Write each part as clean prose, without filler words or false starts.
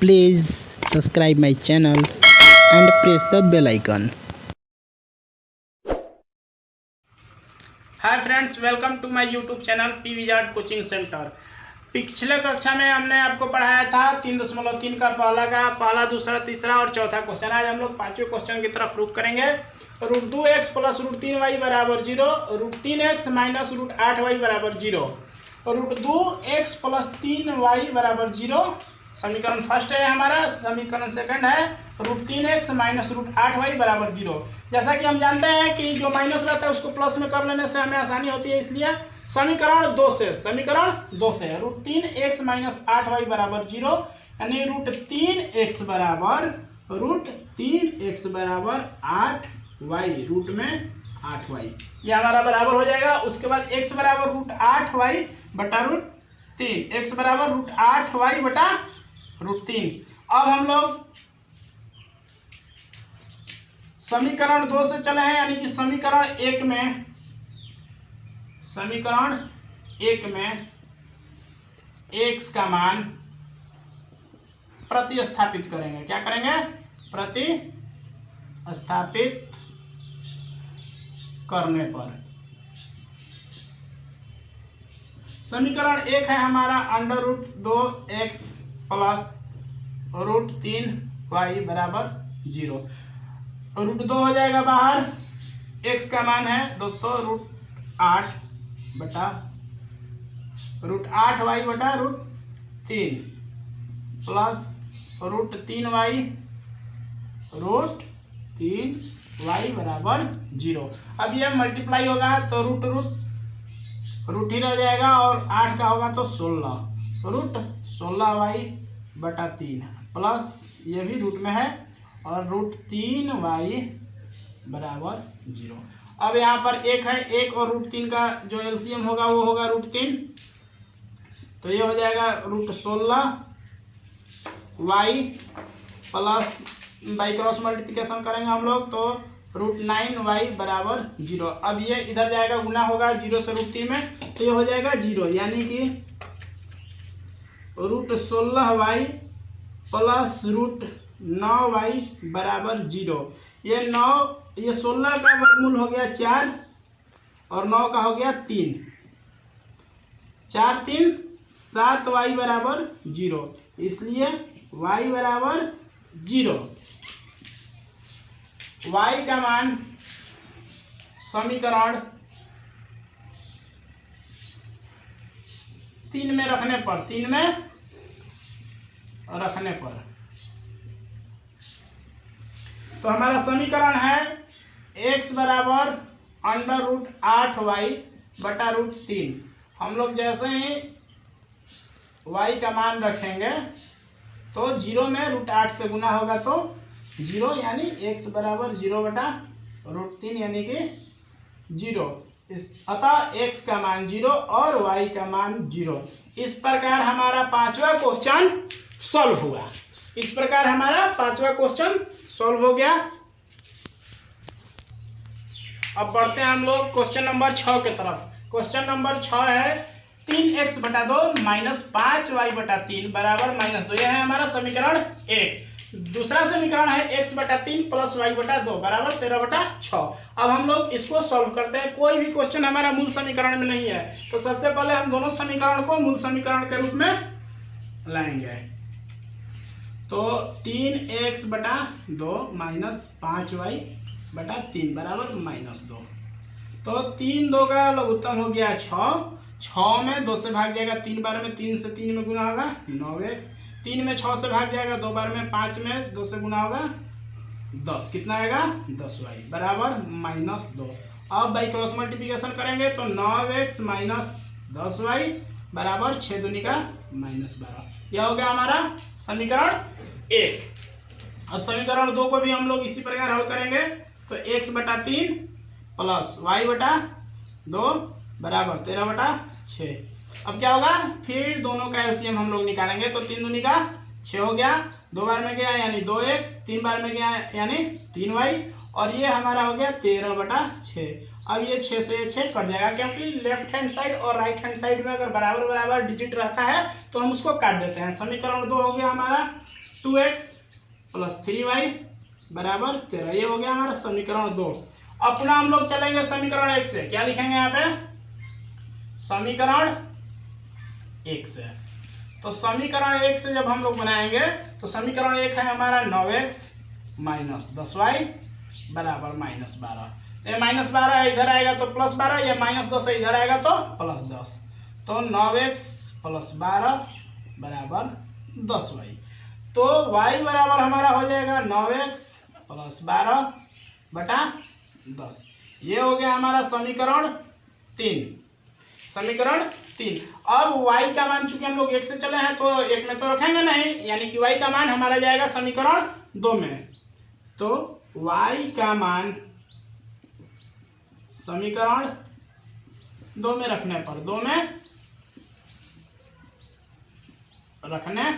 Please subscribe my channel and press the bell icon. Hi friends, welcome to my YouTube channel P wizard coaching centre. पिछले कक्षा में हमने आपको पढ़ाया था 3.3 का पहला, दूसरा, तीसरा और चौथा क्वेश्चन। आज हम लोग पांचवें क्वेश्चन की तरफ रुख करेंगे। √2x प्लस √3y बराबर 0, √3x माइनस √8y बराबर 0, √2x प्लस 3y बराबर 0। समीकरण फर्स्ट है हमारा। समीकरण सेकंड है √3x माइनस √8y बराबर 0। जैसा कि हम जानते हैं कि जो माइनस रहता है उसको प्लस में कर लेने से हमें आसानी होती है, इसलिए समीकरण 2 से √3x माइनस 8y बराबर 0, यानी √3x बराबर 8y, रूट में 8y, ये हमारा बराबर हो जाएगा। उसके बाद x बराबर √8y बटा √3, x बराबर √8y बटा √3। अब हम लोग समीकरण 2 से चले हैं, यानी कि समीकरण 1 में x का मान प्रतिस्थापित करेंगे। क्या करेंगे? प्रतिस्थापित करने पर समीकरण 1 है हमारा √2x प्लस √3y बराबर 0। √2 हो जाएगा बाहर। x का मान है दोस्तों √8 बटा √8y बटा √3 प्लस √3y बराबर 0। अब ये मल्टीप्लाई होगा तो रूट ही रह जाएगा और 8 का होगा तो 16y बटा 3 प्लस ये भी रूट में है और √3y बराबर 0। अब यहाँ पर 1 है, 1 और √3 का जो एलसीएम होगा वो होगा √3, तो ये हो जाएगा √16y plus by cross multiplication करेंगे हम लोग तो √9y बराबर 0। अब ये इधर जाएगा, गुना होगा 0 से √3 में, तो ये हो जाएगा 0, यानी कि √16y प्लस √9y बराबर 0। ये 16 का वर्गमूल हो गया 4 और 9 का हो गया 3, 4 3 7y बराबर 0, इसलिए y बराबर 0। y का मान समीकरण 3 में रखने पर तो हमारा समीकरण है x बराबर √8y बटा √3। हम लोग जैसे ही y का मान रखेंगे तो 0 में √8 से गुना होगा तो 0, यानी x बराबर 0 बटा √3 यानी कि 0। अतः x का मान 0 और y का मान 0। इस प्रकार हमारा पांचवा क्वेश्चन सॉल्व हुआ। सॉल्व हो गया। अब बढ़ते हैं हम लोग क्वेश्चन नंबर 6 के तरफ। क्वेश्चन नंबर 6 है 3x बटा 2 माइनस 5y बटा 3 बराबर -2। यह है हमारा समीकरण 1। दूसरा समीकरण है x बटा 3 प्लस y बटा 2 बराबर 13 बटा 6। अब हम लोग इसको सॉल्व करते हैं। कोई भी क्वेश्चन हमारा मूल समीकरण में नहीं है, तो सबसे पहले हम दोनों समीकरण को मूल समीकरण के रूप में लाएंगे। तो 3x बटा 2 माइनस 5y बटा 3 बराबर -2। तो 3 2 का लघुत्तम हो गया 6 में 2 से भाग जाएगा 3 बार में, 3 से 3 में गुना होगा 9x, 3 में 6 से भाग जाएगा 2 बार में, 5 में 2 से गुना होगा 10, कितना आएगा 10y बराबर -2। अब बाई क्रॉस मल्टीप्लिकेशन करेंगे तो 9x माइनस 10y बराबर 6 दूनी का -12। यह हो गया हमारा समीकरण 1। अब समीकरण 2 को भी हम लोग इसी प्रकार हल करेंगे तो x बटा 3 प्लस y बटा 2 बराबर 13 बटा 6। अब क्या होगा, फिर दोनों का एलसीएम हम लोग निकालेंगे तो 3 दूनी का 6 हो गया, 2 बार में गया यानी 2x, 3 बार में गया यानी 3y, और ये हमारा हो गया 13 बटा 6। अब ये 6 से 6 कट जाएगा, क्योंकि लेफ्ट हैंड साइड और राइट हैंड साइड में अगर बराबर बराबर डिजिट रहता है तो हम उसको काट देते हैं। समीकरण 2 हो गया हमारा 2x प्लस 3y बराबर 13। ये हो गया हमारा समीकरण 2। अब पुनः हम लोग चलेंगे समीकरण 1 से। क्या लिखेंगे यहाँ पे? समीकरण 1 से। तो समीकरण 1 से जब हम लोग बनाएंगे तो समीकरण 1 है हमारा 9x माइनस 10y बराबर माइनस 12। ये माइनस 12 है, इधर आएगा तो प्लस 12, या माइनस 10 है, इधर आएगा तो प्लस 10। तो 9x प्लस 12 बराबर 10y। तो y बराबर हमारा हो जाएगा 9x प्लस 12 बटा 10। ये हो गया हमारा समीकरण 3। समीकरण 3। अब y का मान चूंकि हम लोग 1 से चले हैं तो 1 में तो रखेंगे नहीं, यानी कि y का मान हमारा जाएगा समीकरण 2 में। तो y का मान समीकरण 2 में रखने पर, 2 में रखने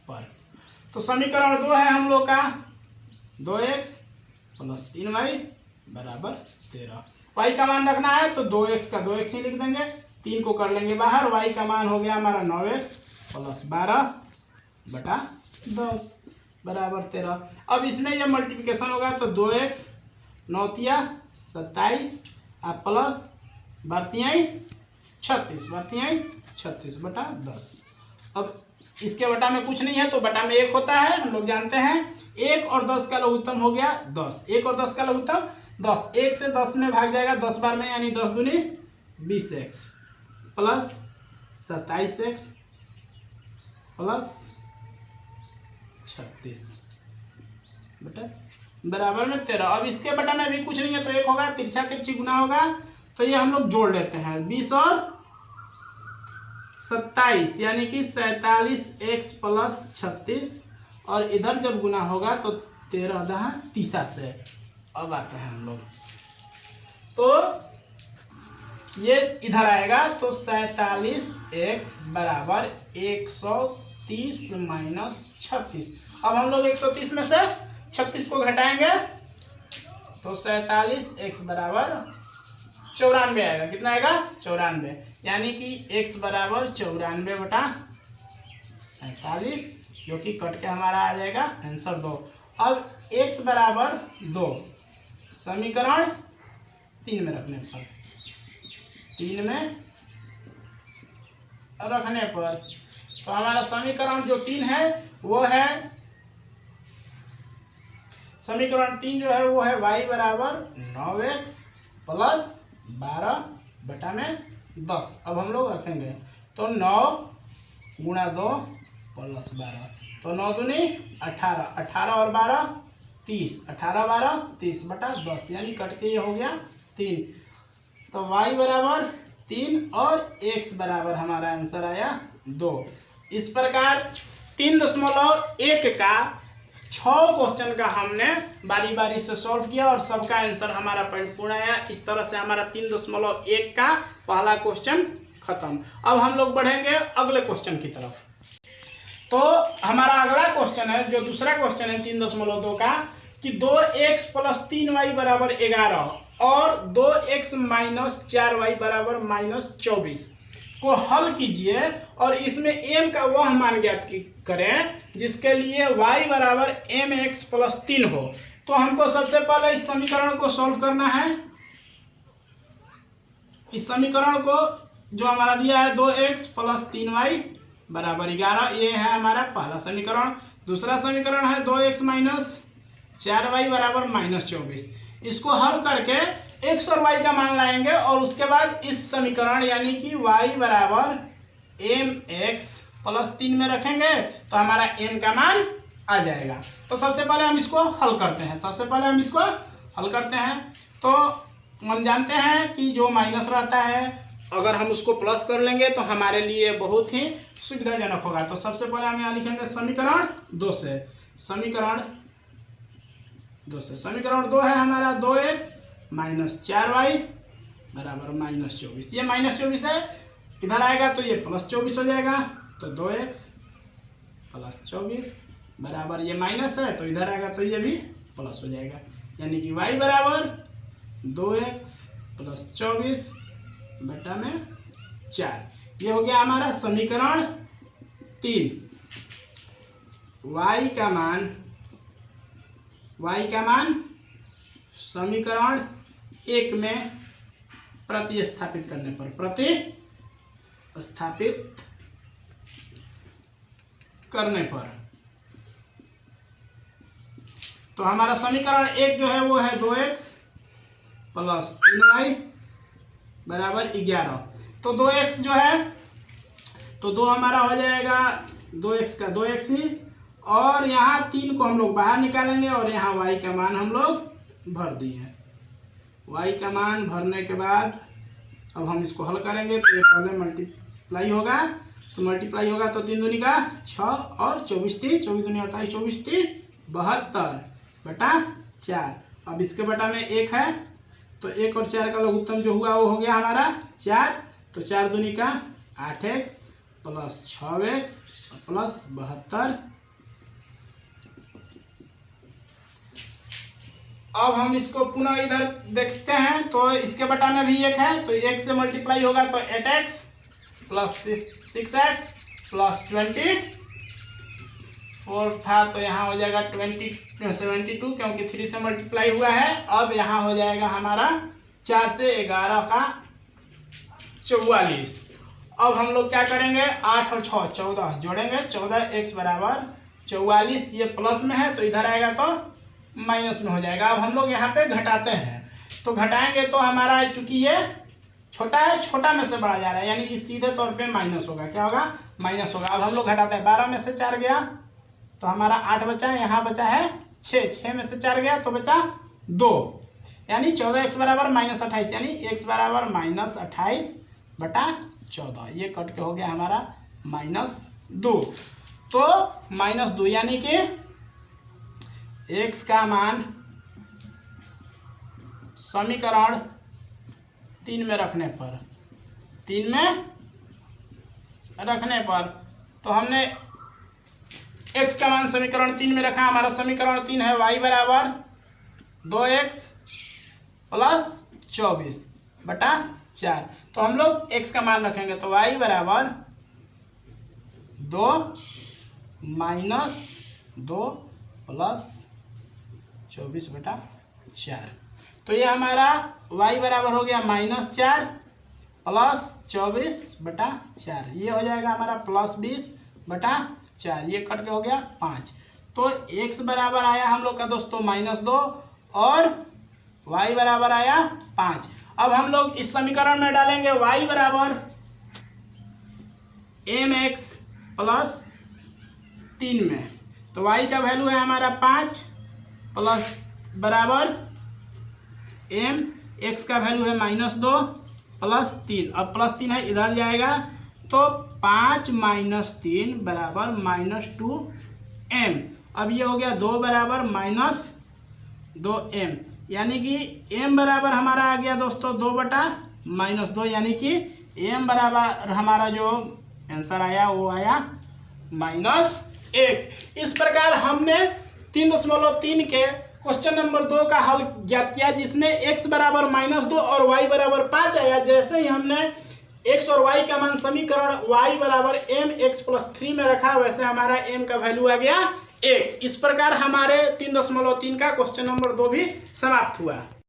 पर, तो समीकरण 2 है हम लोग का 2x प्लस 3y बराबर 13। y का मान रखना है तो 2x का 2x ही लिख देंगे, 3 को कर लेंगे बाहर। y का मान हो गया हमारा 9x प्लस 12 बटा 10 बराबर 13। अब इसमें यह मल्टीप्लिकेशन होगा तो 2x 9 तिया 27 प्लस बरतियाई 36 बटा 10। अब इसके बटा में कुछ नहीं है तो बटा में 1 होता है, हम लोग जानते हैं। 1 और 10 का लघुत्तम हो गया 10। 1 और 10 का लघुत्तम 10। 1 से 10 में भाग जाएगा 10 बार में, यानी 10 दूनी 20x प्लस 27x प्लस 36 बटा बराबर में 13। अब इसके बटा में भी कुछ नहीं है तो 1 होगा, तिरछा तिरछी गुना होगा तो ये हम लोग जोड़ लेते हैं। 20 और 27 यानी कि 47x प्लस 36, और इधर जब गुना होगा तो 13 दहा 30 से। अब आते हैं हम लोग तो ये इधर आएगा तो 47x बराबर 130 माइनस 36। अब हम लोग 130 में से 36 को घटाएंगे तो 47x बराबर 94 आएगा। कितना आएगा? 94, यानी कि x बराबर 94 बटा 47, जो कि कट के हमारा आ जाएगा आंसर 2। अब x बराबर 2 समीकरण 3 में रखने पर, 3 में रखने पर तो हमारा समीकरण जो 3 है वो है, समीकरण 3 जो है वो है y बराबर 9x प्लस 12 बटा में 10। अब हम लोग रखेंगे तो 9 गुणा 2 प्लस 12, तो 9 दूनी 18, 18 और 12 30, 18 12 30 बटा 10, यानी कट के ये हो गया 3। तो y बराबर 3 और x बराबर हमारा आंसर आया 2। इस प्रकार 3.1 का 6 क्वेश्चन का हमने बारी बारी से सॉल्व किया और सबका आंसर हमारा परिपूर्ण आया। इस तरह से हमारा 3.1 का पहला क्वेश्चन खत्म। अब हम लोग बढ़ेंगे अगले क्वेश्चन की तरफ। तो हमारा अगला क्वेश्चन है, जो दूसरा क्वेश्चन है 3.2 का, कि 2x प्लस 3y बराबर 11 और 2x माइनस 4y बराबर माइनस 24 को हल कीजिए और इसमें m का वह मान ज्ञात करें जिसके लिए y बराबर mx प्लस 3 हो। तो हमको सबसे पहले इस समीकरण को सॉल्व करना है। इस समीकरण को जो हमारा दिया है 2x प्लस 3y बराबर 11, ये है हमारा पहला समीकरण। दूसरा समीकरण है 2x माइनस 4y बराबर माइनस 24। इसको हल करके x और y का मान लाएंगे और उसके बाद इस समीकरण यानी कि y बराबर mx प्लस 3 में रखेंगे तो हमारा m का मान आ जाएगा। तो सबसे पहले हम इसको हल करते हैं। तो हम जानते हैं कि जो माइनस रहता है अगर हम उसको प्लस कर लेंगे तो हमारे लिए बहुत ही सुविधाजनक होगा। तो सबसे पहले हम यहाँ लिखेंगे समीकरण 2 से। समीकरण 2 है हमारा 2x माइनस 4y बराबर माइनस 24। ये माइनस 24 है, इधर आएगा तो ये प्लस 24 हो जाएगा। तो 2x प्लस 24 बराबर, ये माइनस है तो इधर आएगा तो ये भी प्लस हो जाएगा, यानी कि y बराबर 2x प्लस 24 बटा में 4। ये हो गया हमारा समीकरण 3। y का मान समीकरण 1 में प्रतिस्थापित करने पर तो हमारा समीकरण 1 जो है वो है 2x प्लस 3y बराबर 11। तो 2x जो है तो 2 हमारा हो जाएगा 2x का 2x ही, और यहाँ 3 को हम लोग बाहर निकालेंगे और यहाँ y का मान हम लोग भर दिए। y का मान भरने के बाद अब हम इसको हल करेंगे तो ये पहले मल्टीप्लाई होगा, तो मल्टीप्लाई होगा तो 3 दूनी का 6 और 24 दूनी 48, 24 72 बटा 4। अब इसके बटा में 1 है तो 1 और 4 का लघुत्तम जो हुआ वो हो गया हमारा 4, तो 4 दूनी का 8x प्लस 6x प्लस 72। अब हम इसको पुनः इधर देखते हैं तो इसके बटा में भी 1 है तो 1 से मल्टीप्लाई होगा तो 8x प्लस 6x प्लस 24 था, तो यहाँ हो जाएगा 72 क्योंकि 3 से मल्टीप्लाई हुआ है। अब यहाँ हो जाएगा हमारा 4 से 11 का 44। अब हम लोग क्या करेंगे 8 और 6 14 जोड़ेंगे, 14x बराबर 44, ये प्लस में है तो इधर आएगा तो माइनस में हो जाएगा। अब हम लोग यहाँ पे घटाते हैं तो घटाएंगे तो हमारा चूंकि ये छोटा है, छोटा में से बड़ा जा रहा है, यानी कि सीधे तौर पे माइनस होगा। क्या होगा माइनस होगा। अब हम लोग घटाते हैं, 12 में से 4 गया तो हमारा 8 बचा, यहाँ बचा है 6 में से 4 गया तो बचा 2, यानी 14x बराबर -28, यानी x बराबर -28 बटा 14। ये कट के हो गया हमारा -2। तो -2 यानी कि x का मान समीकरण 3 में रखने पर तो हमने x का मान समीकरण 3 में रखा। हमारा समीकरण 3 है y बराबर 2x प्लस 24 बटा 4। तो हम लोग x का मान रखेंगे तो y बराबर 2 माइनस 2 प्लस 24 बटा 4। तो ये हमारा y बराबर हो गया -4 प्लस 24 बटा 4, ये हो जाएगा हमारा प्लस 20 बटा 4, ये कट के हो गया 5। तो x बराबर आया हम लोग का दोस्तों -2 और y बराबर आया 5। अब हम लोग इस समीकरण में डालेंगे y बराबर mx प्लस 3 में, तो y का वैल्यू है हमारा 5 प्लस बराबर m, x का वैल्यू है -2 प्लस 3। अब प्लस 3 है इधर जाएगा तो 5 माइनस 3 बराबर -2m। अब ये हो गया 2 बराबर -2m, यानी कि m बराबर हमारा आ गया दोस्तों 2 बटा -2, यानी कि m बराबर हमारा जो आंसर आया वो आया -1। इस प्रकार हमने 3.3 के क्वेश्चन नंबर 2 का हल ज्ञात किया, जिसमें x बराबर -2 और y बराबर 5 आया। जैसे ही हमने x और y का मान समीकरण y बराबर mx प्लस 3 में रखा, वैसे हमारा m का वैल्यू आ गया 1। इस प्रकार हमारे 3.3 का क्वेश्चन नंबर 2 भी समाप्त हुआ।